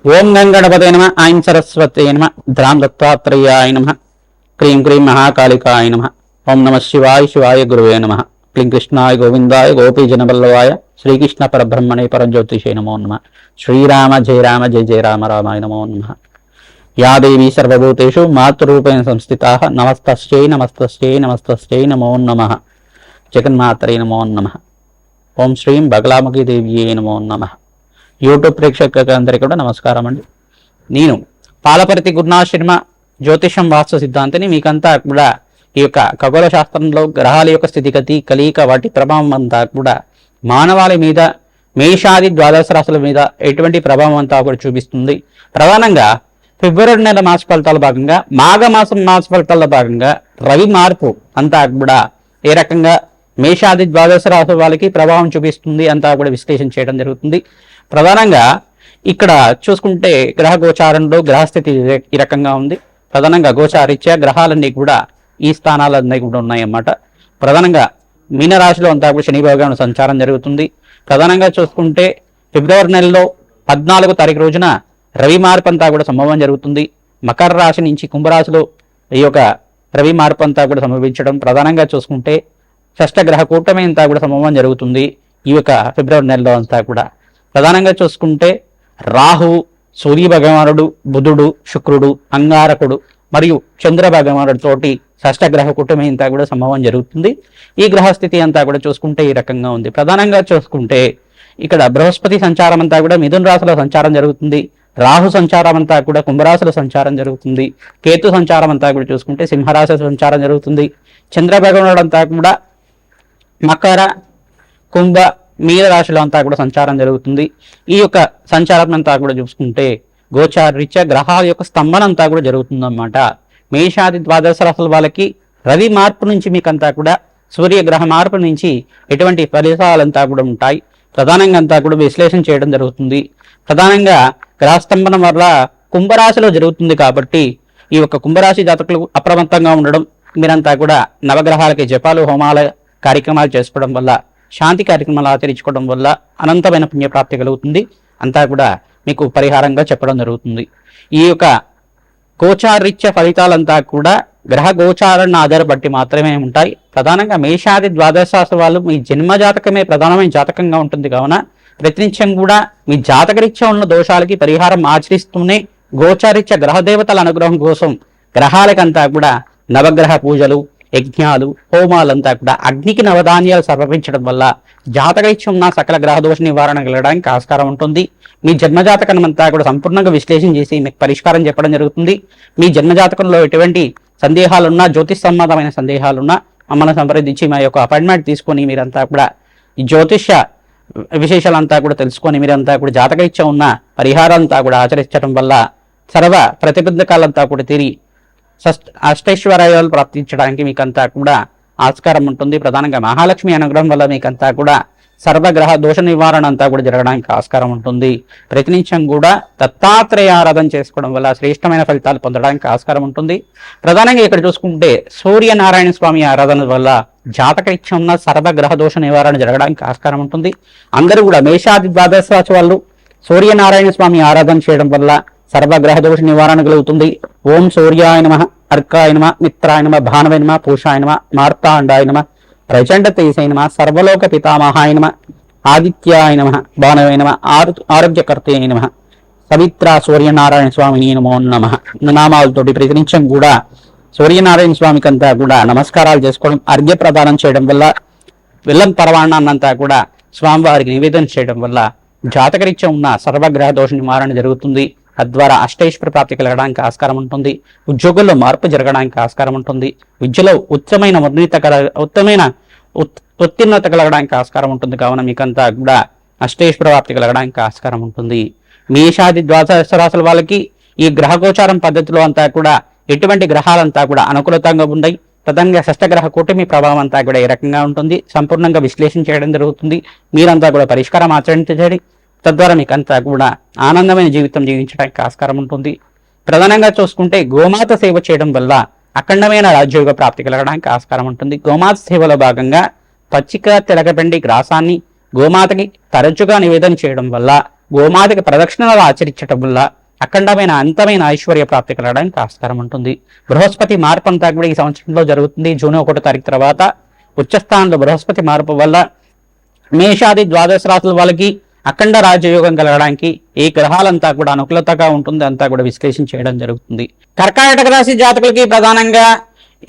ఓం గంగణపతే నమ ఐం సరస్వతే నమ ధ్రాం దత్తాత్రేయాయ నమ క్రీం క్రీం మహాకాళికాయ నమ ఓం నమ శివాయ శివాయ గురువే నమ క్లీం కృష్ణాయ గోవిందాయ గోపీజనవల్లవాయ శ్రీకృష్ణ పరబ్రహ్మణే పరంజ్యోతిషే నమో నమ శ్రీరామ జయ రామ జయ జయ రామ రామాయ నమో నమ యా దేవీ సర్వభూతేషు మాతృరూపేణ సంస్థితా నమస్తస్యై నమస్తస్యై నమస్తస్యై నమో నమ జగన్మాతరే నమో నమ ఓం శ్రీం బగలాముఖి దేవ్యే నమో నమ యూట్యూబ్ ప్రేక్షకులందరికీ కూడా నమస్కారం అండి. నేను పాలపర్తి గురునాథ్ శర్మ జ్యోతిషం వాస్తు సిద్ధాంతిని. మీకంతా కూడా ఈ యొక్క ఖగోళ శాస్త్రంలో గ్రహాల యొక్క స్థితిగతి కలయిక వాటి ప్రభావం అంతా కూడా మానవాళి మీద మేషాది ద్వాదశ రాశుల మీద ఎటువంటి ప్రభావం అంతా కూడా చూపిస్తుంది. ప్రధానంగా ఫిబ్రవరి నెల మాస ఫలితాల భాగంగా మాఘమాసం మాస ఫలితాల భాగంగా రవి మార్పు అంతా కూడా ఏ రకంగా మేషాది ద్వాదశ రాశుల వాళ్ళకి ప్రభావం చూపిస్తుంది అంతా కూడా విశ్లేషణ చేయడం జరుగుతుంది. ప్రధానంగా ఇక్కడ చూసుకుంటే గ్రహ గోచారంలో గ్రహస్థితి ఈ రకంగా ఉంది. ప్రధానంగా గోచారీత్యా గ్రహాలన్నీ కూడా ఈ స్థానాలన్నీ కూడా ఉన్నాయన్నమాట. ప్రధానంగా మీనరాశిలో అంతా కూడా శని భగవానుడి సంచారం జరుగుతుంది. ప్రధానంగా చూసుకుంటే ఫిబ్రవరి నెలలో 14వ తారీఖు రోజున రవి మార్పు అంతా కూడా సంభవం జరుగుతుంది. మకర రాశి నుంచి కుంభరాశిలో ఈ యొక్క రవి మార్పు అంతా కూడా సంభవించడం. ప్రధానంగా చూసుకుంటే షష్టగ్రహ కూటమి అంతా కూడా సంభవం జరుగుతుంది ఈ యొక్క ఫిబ్రవరి నెలలో అంతా కూడా. ప్రధానంగా చూసుకుంటే రాహువు, సూర్య భగవానుడు, బుధుడు, శుక్రుడు, అంగారకుడు మరియు చంద్ర భగవానుడితోటి షష్టగ్రహ కూటమి అంతా కూడా సంభవం జరుగుతుంది. ఈ గ్రహస్థితి అంతా కూడా చూసుకుంటే ఈ రకంగా ఉంది. ప్రధానంగా చూసుకుంటే ఇక్కడ బృహస్పతి సంచారం అంతా కూడా మిథున రాశిలో సంచారం జరుగుతుంది. రాహు సంచారం అంతా కూడా కుంభరాశిలో సంచారం జరుగుతుంది. కేతు సంచారం అంతా కూడా చూసుకుంటే సింహరాశిలో సంచారం జరుగుతుంది. చంద్ర భగవానుడు అంతా కూడా మకర, కుంభ, మీన రాశిలో అంతా కూడా సంచారం జరుగుతుంది. ఈ యొక్క సంచారం అంతా కూడా చూసుకుంటే గోచారీత్యా గ్రహాల యొక్క స్తంభన అంతా కూడా జరుగుతుందన్నమాట. మేషాది ద్వాదశ రాశుల వాళ్ళకి రవి మార్పు నుంచి మీకంతా కూడా సూర్యగ్రహ మార్పు నుంచి ఎటువంటి ఫలితాలంతా కూడా ఉంటాయి. ప్రధానంగా అంతా కూడా విశ్లేషణ చేయడం జరుగుతుంది. ప్రధానంగా గ్రహస్తంభనం వల్ల కుంభరాశిలో జరుగుతుంది కాబట్టి ఈ యొక్క కుంభరాశి జాతకులు అప్రమత్తంగా ఉండడం, మీరంతా కూడా నవగ్రహాలకి జపాలు హోమాల కార్యక్రమాలు చేసుకోవడం వల్ల, శాంతి కార్యక్రమాలు ఆచరించుకోవడం వల్ల అనంతమైన పుణ్యప్రాప్తి కలుగుతుంది. అంతా కూడా మీకు పరిహారంగా చెప్పడం జరుగుతుంది. ఈ యొక్క గోచారీత్య ఫలితాలంతా కూడా గ్రహ గోచారాన్ని ఆధారపట్టి మాత్రమే ఉంటాయి. ప్రధానంగా మేషాది ద్వాదశ రాశి వాళ్ళు మీ జన్మ జాతకమే ప్రధానమైన జాతకంగా ఉంటుంది కావున ప్రతినిత్యం కూడా మీ జాతకరీత్యా ఉన్న దోషాలకి పరిహారం ఆచరిస్తూనే గోచారీత్య గ్రహదేవతల అనుగ్రహం కోసం గ్రహాలకంతా కూడా నవగ్రహ పూజలు, యజ్ఞాలు, హోమాలంతా కూడా అగ్నికి నవధాన్యాలు సమర్పించడం వల్ల జాతకరీత్యం ఉన్న సకల గ్రహదోష నివారణ కలగడానికి ఆస్కారం ఉంటుంది. మీ జన్మజాతకం అంతా కూడా సంపూర్ణంగా విశ్లేషణ చేసి మీకు పరిష్కారం చెప్పడం జరుగుతుంది. మీ జన్మజాతకంలో ఎటువంటి సందేహాలున్నా, జ్యోతిష్ సంబంధమైన సందేహాలున్నా మమ్మల్ని సంప్రదించి మా యొక్క అపాయింట్మెంట్ తీసుకొని మీరంతా కూడా ఈ జ్యోతిష్య విశేషాలంతా కూడా తెలుసుకొని మీరంతా కూడా జాతకరీత్యం ఉన్న పరిహారాలంతా కూడా ఆచరించడం వల్ల సర్వ ప్రతిబంధకాలంతా కూడా తీరి అష్టైశ్వర్యాలు ప్రాప్తించడానికి మీకంతా కూడా ఆస్కారం ఉంటుంది. ప్రధానంగా మహాలక్ష్మి అనుగ్రహం వల్ల మీకంతా కూడా సర్వగ్రహ దోష నివారణ అంతా కూడా జరగడానికి ఆస్కారం ఉంటుంది. ప్రతినిత్యం కూడా దత్తాత్రేయ ఆరాధన చేసుకోవడం వల్ల శ్రేష్టమైన ఫలితాలు పొందడానికి ఆస్కారం ఉంటుంది. ప్రధానంగా ఇక్కడ చూసుకుంటే సూర్యనారాయణ స్వామి ఆరాధన వల్ల జాతకరీత్యం ఉన్న సర్వగ్రహ దోష నివారణ జరగడానికి ఆస్కారం ఉంటుంది. అందరూ కూడా మేషాది ద్వాదశ రాశి వాళ్ళు సూర్యనారాయణ స్వామి ఆరాధన చేయడం వల్ల సర్వగ్రహ దోష నివారణ కలుగుతుంది. ఓం సూర్యాయ నమః, అర్కాయ నమః, మిత్రాయ నమః, భానవే నమః, పూషాయ నమః, మార్తాండాయ నమః, ప్రచండ తేజసాయ నమః, సర్వలోక పితామహాయ నమః, ఆదిత్యాయ నమః, భానవే నమః, ఆరోగ్యకర్తయ నమః, పవిత్ర సూర్యనారాయణ స్వామిని నమో నమః నామాలతోటి ప్రతినిత్యం కూడా సూర్యనారాయణ స్వామికి అంతా కూడా నమస్కారాలు చేసుకోవడం, అర్ఘ్య ప్రదానం చేయడం వల్ల, విల్లం పరవాణాన్నంతా కూడా స్వామివారికి నివేదన చేయడం వల్ల జాతకరీత్యం ఉన్న సర్వగ్రహ దోష నివారణ జరుగుతుంది. తద్వారా అష్టైశ్వర్య ప్రాప్తి కలగడానికి ఆస్కారం ఉంటుంది. ఉద్యోగుల్లో మార్పు జరగడానికి ఆస్కారం ఉంటుంది. విద్యలో ఉత్తమైన ఉత్తీర్ణత కలగడానికి ఆస్కారం ఉంటుంది. కావున మీకంతా కూడా అష్టైశ్వర్య ప్రాప్తి కలగడానికి ఆస్కారం ఉంటుంది. మేషాది ద్వాదశ రాశుల వాళ్ళకి ఈ గ్రహగోచారం పద్ధతిలో అంతా కూడా ఎటువంటి గ్రహాలంతా కూడా అనుకూలతంగా ఉన్నాయి. ప్రధానంగా షష్టగ్రహ కూటమి ప్రభావం అంతా కూడా ఏ రకంగా ఉంటుంది సంపూర్ణంగా విశ్లేషణ చేయడం జరుగుతుంది. మీరంతా కూడా పరిష్కారం ఆచరించండి. తద్వారా మీకంతా కూడా ఆనందమైన జీవితం జీవించడానికి ఆస్కారం ఉంటుంది. ప్రధానంగా చూసుకుంటే గోమాత సేవ చేయడం వల్ల అఖండమైన రాజ్యోగ ప్రాప్తి కలగడానికి ఆస్కారం ఉంటుంది. గోమాత సేవలో భాగంగా పచ్చిక తెలగపిండి గ్రాసాన్ని గోమాతకి తరచుగా నివేదన చేయడం వల్ల గోమాతకి ప్రదక్షిణలు ఆచరించడం వల్ల అఖండమైన అంతమైన ఐశ్వర్య ప్రాప్తి కలగడానికి ఆస్కారం ఉంటుంది. బృహస్పతి మార్పు అంతా కూడా ఈ సంవత్సరంలో జరుగుతుంది. జూన్ 1వ తారీఖు తర్వాత ఉచ్చస్థానంలో బృహస్పతి మార్పు వల్ల మేషాది ద్వాదశ రాశుల వాళ్ళకి అఖండ రాజయోగం కలగడానికి ఈ గ్రహాలంతా కూడా అనుకూలతగా ఉంటుంది అంతా కూడా విశ్లేషణ చేయడం జరుగుతుంది. కర్కాటక రాశి జాతకులకి ప్రధానంగా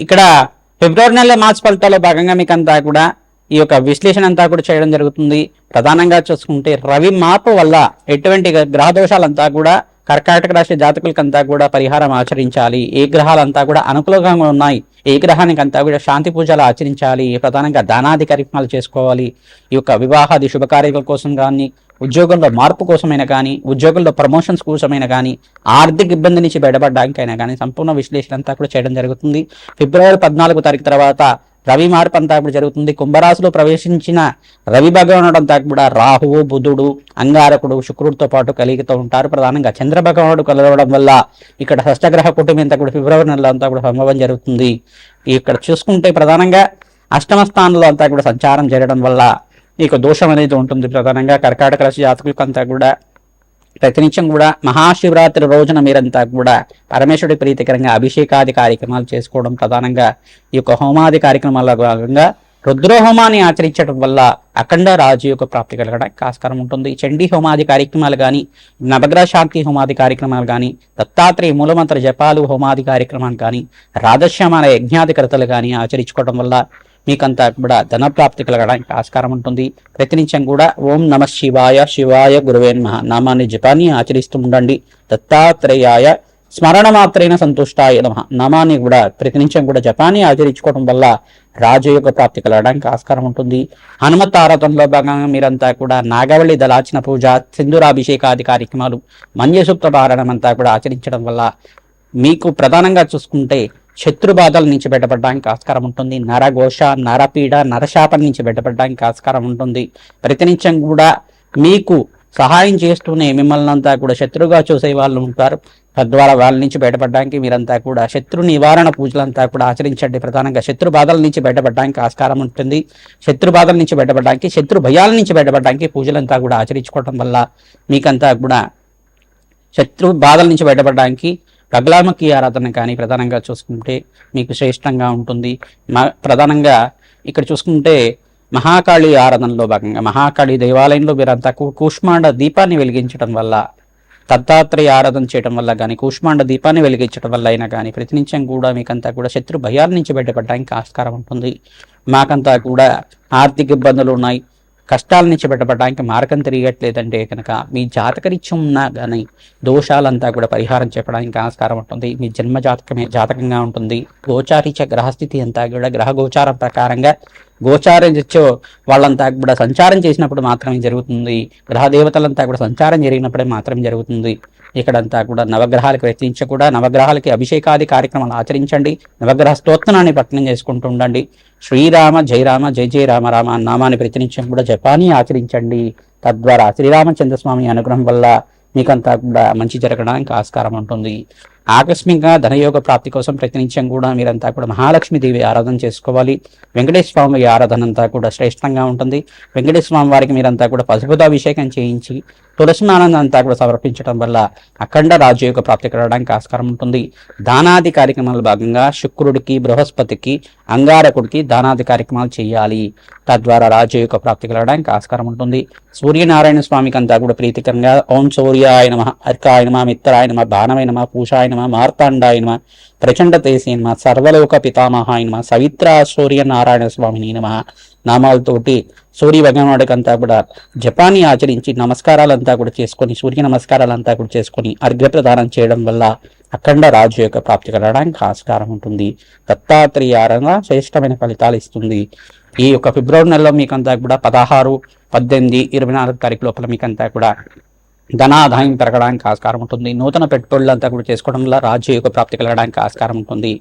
ఇక్కడ ఫిబ్రవరి నెల మార్చి ఫలితాల్లో భాగంగా మీకు అంతా కూడా ఈ యొక్క విశ్లేషణ అంతా కూడా చేయడం జరుగుతుంది. ప్రధానంగా చూసుకుంటే రవి మార్పు వల్ల ఎటువంటి గ్రహ దోషాలంతా కూడా కర్కాటక రాశి జాతకులకంతా కూడా పరిహారం ఆచరించాలి. ఏ గ్రహాలంతా కూడా అనుకూలంగా ఉన్నాయి, ఏ గ్రహానికి అంతా కూడా శాంతి పూజలు ఆచరించాలి, ప్రధానంగా దానాది కార్యక్రమాలు చేసుకోవాలి. ఈ యొక్క వివాహాది శుభకార్యాల కోసం కానీ, ఉద్యోగంలో మార్పు కోసమైనా కానీ, ఉద్యోగంలో ప్రమోషన్స్ కోసమైనా కానీ, ఆర్థిక ఇబ్బంది నుంచి బయటపడడానికైనా కానీ సంపూర్ణ విశ్లేషణ అంతా కూడా చేయడం జరుగుతుంది. ఫిబ్రవరి 14వ తారీఖు తర్వాత రవి మార్పు అంతా కూడా జరుగుతుంది. కుంభరాశిలో ప్రవేశించిన రవి భగవానుడు అంతా కూడా రాహువు, బుధుడు, అంగారకుడు, శుక్రుడితో పాటు కలిగితూ ఉంటారు. ప్రధానంగా చంద్ర భగవానుడు కలవడం వల్ల ఇక్కడ షష్టగ్రహ కుటుంబం అంతా కూడా ఫిబ్రవరి నెలలో అంతా కూడా సంభవం జరుగుతుంది. ఇక్కడ చూసుకుంటే ప్రధానంగా అష్టమ స్థానంలో అంతా కూడా సంచారం జరగడం వల్ల ఈ దోషం అనేది ఉంటుంది. ప్రధానంగా కర్కాటక రాశి జాతకులకంతా కూడా ప్రతినిత్యం కూడా మహాశివరాత్రి రోజున మీరంతా కూడా పరమేశ్వరుడి ప్రీతికరంగా అభిషేకాది కార్యక్రమాలు చేసుకోవడం, ప్రధానంగా ఈ యొక్క హోమాది కార్యక్రమాల భాగంగా రుద్రహోమాన్ని ఆచరించడం వల్ల అఖండ రాజు యొక్క ప్రాప్తి కలగడానికి ఆస్కారం ఉంటుంది. చండీ హోమాది కార్యక్రమాలు కానీ, నవగ్రహ శాంతి హోమాది కార్యక్రమాలు కానీ, దత్తాత్రేయ మూలమంత్ర జపాలు హోమాది కార్యక్రమాలు కానీ, రాధశ్యామాల యజ్ఞాధికర్తలు కానీ ఆచరించుకోవడం వల్ల మీకంతా కూడా ధనప్రాప్తి కలగడానికి ఆస్కారం ఉంటుంది. ప్రతినిత్యం కూడా ఓం నమ శివాయ శివాయ గురువే నమః నామాన్ని జపాన్ని ఆచరిస్తూ ఉండండి. దత్తాత్రేయాయ స్మరణ మాత్రైన సంతుష్టాయ నమః నామాన్ని కూడా ప్రతినిత్యం కూడా జపాన్ని ఆచరించుకోవడం వల్ల రాజయోగ ప్రాప్తి కలగడానికి ఆస్కారం ఉంటుంది. హనుమత్ ఆరాధనలో భాగంగా మీరంతా కూడా నాగవల్లి దళార్చన పూజ, సింధూరాభిషేకాది కార్యక్రమాలు, మన్యసూక్త పారాయణం అంతా కూడా ఆచరించడం వల్ల మీకు ప్రధానంగా చూసుకుంటే శత్రు బాధల నుంచి బయటపడడానికి ఆస్కారం ఉంటుంది. నరఘోష, నరపీడ, నరశాపం నుంచి బయటపడడానికి ఆస్కారం ఉంటుంది. ప్రతినిత్యం కూడా మీకు సహాయం చేస్తూనే మిమ్మల్ని అంతా కూడా శత్రువుగా చూసే వాళ్ళు ఉంటారు. తద్వారా వాళ్ళ నుంచి బయటపడడానికి మీరంతా కూడా శత్రు నివారణ పూజలంతా కూడా ఆచరించండి. ప్రధానంగా శత్రు బాధల నుంచి బయటపడడానికి ఆస్కారం ఉంటుంది. శత్రు బాధల నుంచి బయటపడడానికి, శత్రు భయాల నుంచి బయటపడడానికి పూజలంతా కూడా ఆచరించుకోవడం వల్ల మీకంతా కూడా శత్రు బాధల నుంచి బయటపడడానికి బగలాముఖి ఆరాధన కానీ ప్రధానంగా చూసుకుంటే మీకు శ్రేష్టంగా ఉంటుంది. ప్రధానంగా ఇక్కడ చూసుకుంటే మహాకాళి ఆరాధనలో భాగంగా మహాకాళి దేవాలయంలో మీరంతా కూష్మాండ దీపాన్ని వెలిగించడం వల్ల, దత్తాత్రేయ ఆరాధన చేయడం వల్ల కానీ, కూష్మాండ దీపాన్ని వెలిగించడం వల్ల అయినా కానీ ప్రతినిత్యం కూడా మీకంతా కూడా శత్రు భయాల నుంచి బయటపడడానికి ఆస్కారం ఉంటుంది. మాకంతా కూడా ఆర్థిక ఇబ్బందులు ఉన్నాయి, కష్టాల నుంచి బయటపడడానికి మార్గం తిరగట్లేదంటే కనుక మీ జాతకరీత్యం ఉన్నా కానీ దోషాలంతా కూడా పరిహారం చెప్పడానికి ఆస్కారం ఉంటుంది. మీ జన్మ జాతకంగా ఉంటుంది. గోచారీచ గ్రహస్థితి అంతా కూడా గ్రహ గోచారం ప్రకారంగా గోచారించో వాళ్ళంతా కూడా సంచారం చేసినప్పుడు మాత్రమే జరుగుతుంది. గ్రహ దేవతలంతా కూడా సంచారం జరిగినప్పుడే మాత్రమే జరుగుతుంది. ఇక్కడంతా కూడా నవగ్రహాలకు వ్యతిరించి కూడా నవగ్రహాలకి అభిషేకాది కార్యక్రమాలు ఆచరించండి. నవగ్రహ స్తోత్రాన్ని పఠనం చేసుకుంటూ ఉండండి. శ్రీరామ జయ రామ జయ జయ రామ రామ నామాన్ని ప్రతినిత్యం కూడా జపాన్ని ఆచరించండి. తద్వారా శ్రీరామచంద్రస్వామి అనుగ్రహం వల్ల మీకంతా కూడా మంచి జరగడానికి ఆస్కారం ఉంటుంది. ఆకస్మికంగా ధనయోగ ప్రాప్తి కోసం ప్రతినిత్యం కూడా మీరంతా కూడా మహాలక్ష్మీదేవి ఆరాధన చేసుకోవాలి. వెంకటేశ్వర స్వామి ఆరాధన అంతా కూడా శ్రేష్టంగా ఉంటుంది. వెంకటేశ్వర స్వామి వారికి మీరంతా కూడా పశుపతాభిషేకం చేయించి తులసిమానందం అంతా కూడా సమర్పించడం వల్ల అఖండ రాజయోగ ప్రాప్తి కలగడానికి ఆస్కారం ఉంటుంది. దానాది కార్యక్రమాల భాగంగా శుక్రుడికి, బృహస్పతికి, అంగారకుడికి దానాది కార్యక్రమాలు చేయాలి. తద్వారా రాజయోగ ప్రాప్తి కలగడానికి ఆస్కారం ఉంటుంది. సూర్యనారాయణ స్వామికి అంతా కూడా ప్రీతికరంగా ఓం సూర్యాయ నమః, అర్కాయ నమః, మిత్రాయ నమః, బాణవే నమః, పూషాయ నమః, మార్తాండాయ నమః, ప్రచండ తేజే నమః, సర్వలోక పితామహాయ నమః, సవిత్ర సూర్యనారాయణ స్వామిని నమః నామాలతోటి సూర్య భగవానుడికి అంతా కూడా జపాన్ని ఆచరించి నమస్కారాలంతా కూడా చేసుకొని, సూర్య నమస్కారాలంతా కూడా చేసుకొని అర్ఘ్యప్రదానం చేయడం వల్ల అఖండ రాజు యొక్క ప్రాప్తి కలగడానికి ఆస్కారం ఉంటుంది. దత్తాత్రేయ ఆరాధన శ్రేష్టమైన ఫలితాలు ఇస్తుంది. ఈ యొక్క ఫిబ్రవరి నెలలో మీకంతా కూడా 16, 18, 24 తారీఖు లోపల మీకంతా కూడా ధనాదాయం పెరగడానికి ఆస్కారం ఉంటుంది. నూతన పెట్టుబడులంతా కూడా చేసుకోవడం వల్ల రాజ్య యొక్క ప్రాప్తి కలగడానికి ఆస్కారం ఉంటుంది.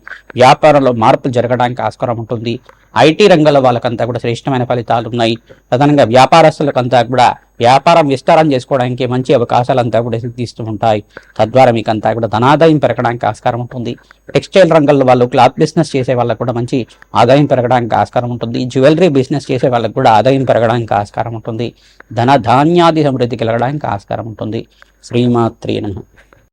వ్యాపారంలో మార్పులు జరగడానికి ఆస్కారం ఉంటుంది. ఐటీ రంగంలో వాళ్ళకంతా కూడా శ్రేష్టమైన ఫలితాలు ఉన్నాయి. ప్రధానంగా వ్యాపారస్తులకంతా కూడా వ్యాపారం విస్తారం చేసుకోవడానికి మంచి అవకాశాలంతా కూడా సిద్ధిస్తూ ఉంటాయి. తద్వారా మీకు అంతా కూడా ధనాదాయం పెరగడానికి ఆస్కారం ఉంటుంది. టెక్స్టైల్ రంగంలో వాళ్ళు క్లాత్ బిజినెస్ చేసే వాళ్ళకు కూడా మంచి ఆదాయం పెరగడానికి ఆస్కారం ఉంటుంది. జ్యువెలరీ బిజినెస్ చేసే వాళ్ళకు కూడా ఆదాయం పెరగడానికి ఆస్కారం ఉంటుంది. ధన ధాన్యాది సమృద్ధి కలగడానికి ఆస్కారం ఉంటుంది. శ్రీమాత్రే నమః.